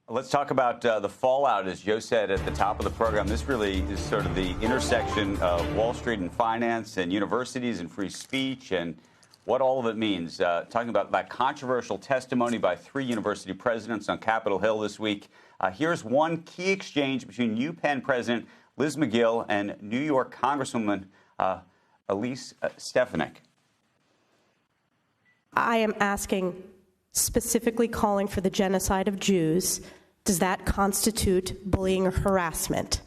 Let's talk about the fallout, as Joe said at the top of the program. This really is sort of the intersection of Wall Street and finance and universities and free speech and what all of it means. Talking about that controversial testimony by 3 university presidents on Capitol Hill this week. Here's one key exchange between UPenn President Liz Magill and New York Congresswoman Elise Stefanik. I am asking, specifically calling for the genocide of Jews. Does that constitute bullying or harassment?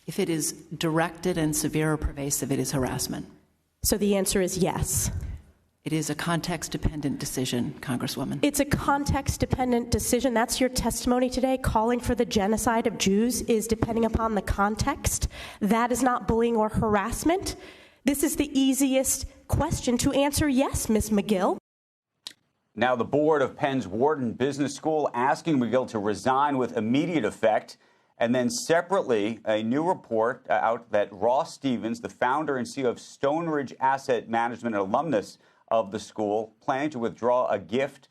If it is directed and severe or pervasive, it is harassment. So the answer is yes. It is a context-dependent decision, Congresswoman. It's a context-dependent decision. That's your testimony today. Calling for the genocide of Jews is depending upon the context. That is not bullying or harassment. This is the easiest question to answer yes, Ms. Magill. Now, the board of Penn's Wharton Business School asking Magill to resign with immediate effect. And then separately, a new report out that Ross Stevens, the founder and CEO of Stoneridge Asset Management and alumnus of the school, planning to withdraw a gift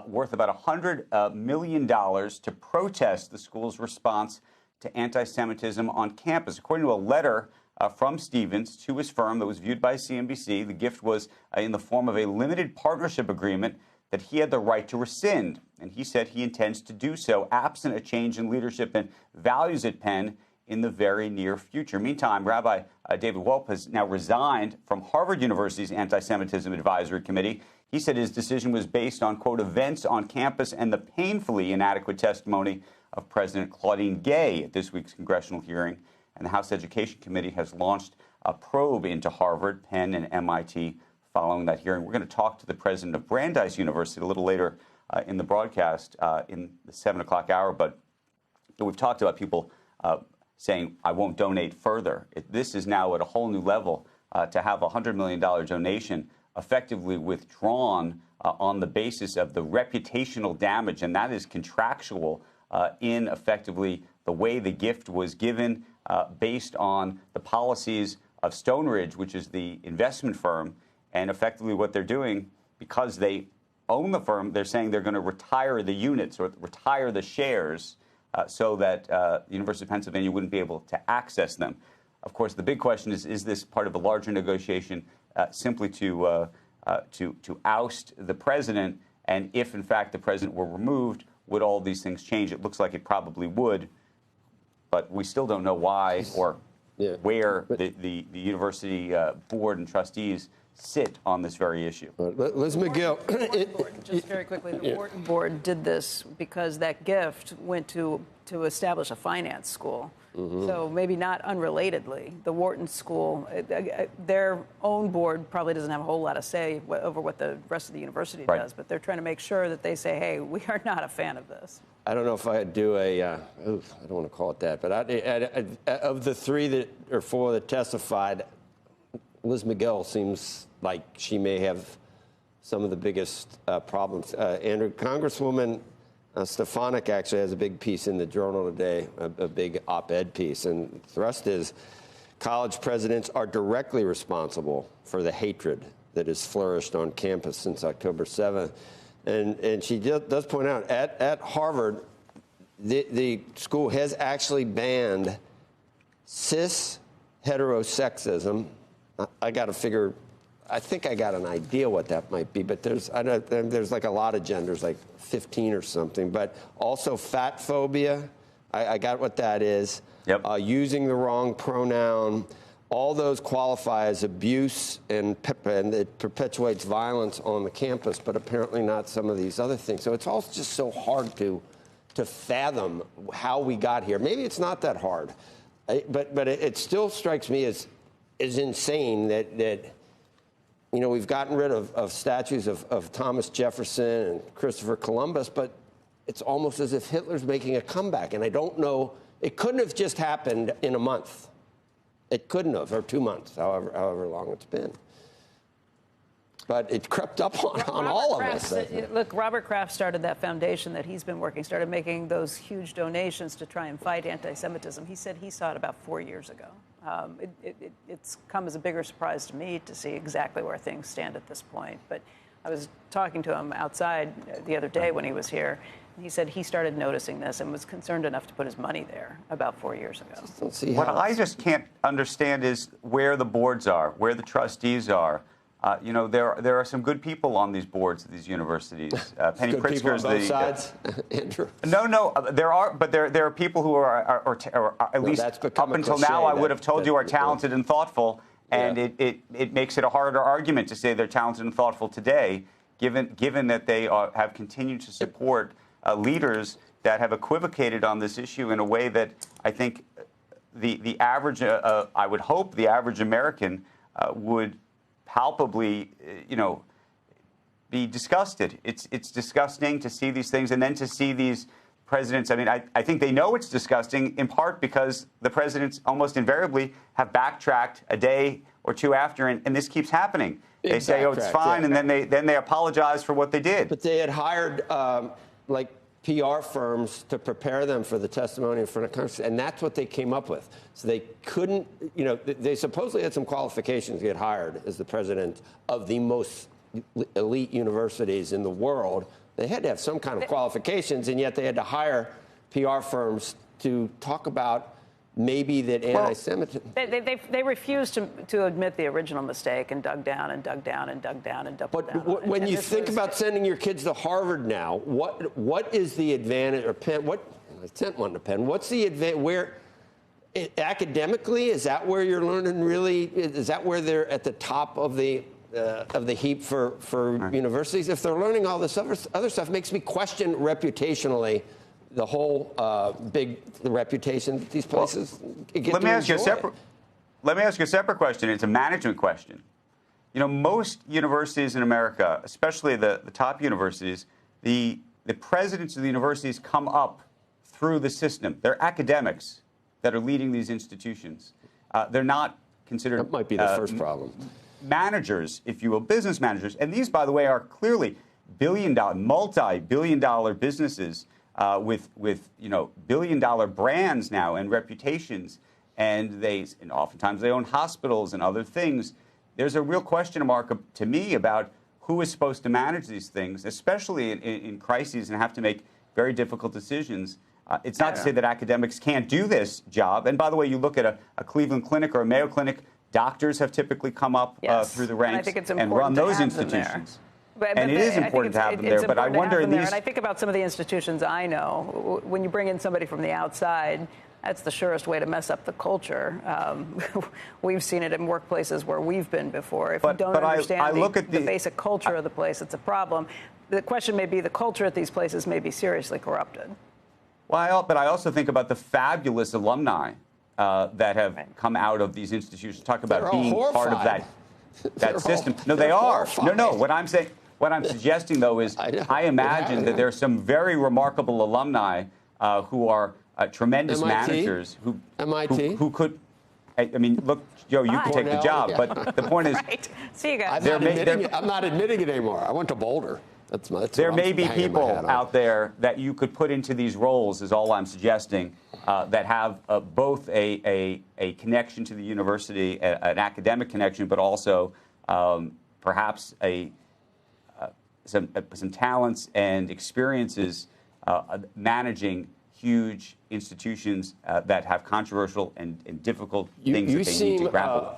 worth about $100 million to protest the school's response to anti-Semitism on campus. According to a letter from Stevens to his firm that was viewed by CNBC, the gift was in the form of a limited partnership agreement that he had the right to rescind. And he said he intends to do so absent a change in leadership and values at Penn in the very near future. Meantime, Rabbi David Wolpe has now resigned from Harvard University's Anti-Semitism Advisory Committee. He said his decision was based on, quote, events on campus and the painfully inadequate testimony of President Claudine Gay at this week's congressional hearing. And the House Education Committee has launched a probe into Harvard, Penn, and MIT following that hearing. We're going to talk to the president of Brandeis University a little later in the broadcast in the 7 o'clock hour. But we've talked about people saying, I won't donate further. This is now at a whole new level to have a $100 million donation effectively withdrawn on the basis of the reputational damage. And that is contractual in effectively the way the gift was given based on the policies of Stoneridge, which is the investment firm. And effectively what they're doing, because they own the firm, they're saying they're going to retire the units or retire the shares so that the University of Pennsylvania wouldn't be able to access them. Of course, the big question is this part of a larger negotiation simply to oust the president? And if, in fact, the president were removed, would all these things change? It looks like it probably would. But we still don't know why or where the university board and trustees sit on this very issue. Liz Magill. Just very quickly, the Wharton board did this because that gift went to establish a finance school. Mm-hmm. So maybe not unrelatedly, the Wharton school, their own board probably doesn't have a whole lot of say over what the rest of the university does, but they're trying to make sure that they say, hey, we are not a fan of this. I don't know if I'd do I don't want to call it that, but of the 3 or 4 that testified, Liz Magill seems like she may have some of the biggest problems. Congresswoman Stefanik actually has a big piece in the Journal today, a big op-ed piece. And the thrust is college presidents are directly responsible for the hatred that has flourished on campus since October 7th. And she does point out, at Harvard, the school has actually banned cis heterosexism. I got to figure, I think I got an idea what that might be, but there's like a lot of genders, like 15 or something, but also fat phobia. I got what that is. Yep. Using the wrong pronoun. All those qualify as abuse, and it perpetuates violence on the campus, but apparently not some of these other things. So it's all just so hard to fathom how we got here. Maybe it's not that hard, but it still strikes me as insane that we've gotten rid of statues of Thomas Jefferson and Christopher Columbus, but it's almost as if Hitler's making a comeback. And I don't know, it couldn't have just happened in a month. It couldn't have, or 2 months, however long it's been. But it crept up on all of us. Look, Robert Kraft started that foundation that he's been working, started making those huge donations to try and fight anti-Semitism. He said he saw it about 4 years ago. It's come as a bigger surprise to me to see exactly where things stand at this point. But I was talking to him outside the other day when he was here, He said he started noticing this and was concerned enough to put his money there about 4 years ago. Don't see What how I just can't understand is where the boards are, where the trustees are. You know, there are some good people on these boards at these universities. Penny good people on Pritzker's both sides, Andrew. No, there are, but there are people who are at least that's up become a until cliche now, I would have told you are talented and thoughtful, and Yeah. it makes it a harder argument to say they're talented and thoughtful today, given that they have continued to support leaders that have equivocated on this issue in a way that I think the average, I would hope the average American would palpably, be disgusted. It's disgusting to see these things, and then to see these presidents. I mean, I think they know it's disgusting in part because the presidents almost invariably have backtracked a day or two after, and this keeps happening. They say, "Oh, it's fine," and then they apologize for what they did. But they had hired like PR firms to prepare them for the testimony in front of Congress, and that's what they came up with. So they couldn't, they supposedly had some qualifications to get hired as the president of the most elite universities in the world. They had to have some kind of qualifications, and yet they had to hire PR firms to talk about maybe that anti-Semitism. They refused to admit the original mistake and dug down and dug down and dug down and doubled down. But when you think about sending your kids to Harvard now, what is the advantage, or Penn? I sent one to Penn. What's the advantage? Academically, is that where you're learning really? Is that where they're at the top of the heap for universities? If they're learning all this other stuff, it makes me question reputationally the whole the reputation that these places get Let me ask you a separate question. It's a management question. Most universities in America, especially the top universities, the presidents of the universities come up through the system. They're academics that are leading these institutions. They're not considered. That might be the first problem. Managers, if you will, business managers. And these, by the way, are clearly multi-billion-dollar businesses with billion-dollar brands now and reputations. And oftentimes they own hospitals and other things. There's a real question mark to me about who is supposed to manage these things, especially in crises, and have to make very difficult decisions. It's not to say that academics can't do this job. And by the way, you look at a Cleveland Clinic or a Mayo Clinic, doctors have typically come up through the ranks and run those institutions. And it is important to have them there. But I wonder in these. And I think about some of the institutions I know. When you bring in somebody from the outside, that's the surest way to mess up the culture. We've seen it in workplaces where we've been before. If you don't understand the basic culture of the place, it's a problem. The question may be the culture at these places may be seriously corrupted. Well, but I also think about the fabulous alumni that have come out of these institutions. Talk about being part of that system. No, they are. No. What I'm suggesting, though, is I imagine that there are some very remarkable alumni who are tremendous managers who could. I mean, look, Joe, you could take the job, but the point is, See you guys. I'm not admitting it anymore. I went to Boulder. There may be people out there that you could put into these roles, is all I'm suggesting, that have both a connection to the university, an academic connection, but also perhaps some talents and experiences managing huge institutions that have controversial and difficult things that they need to grapple with.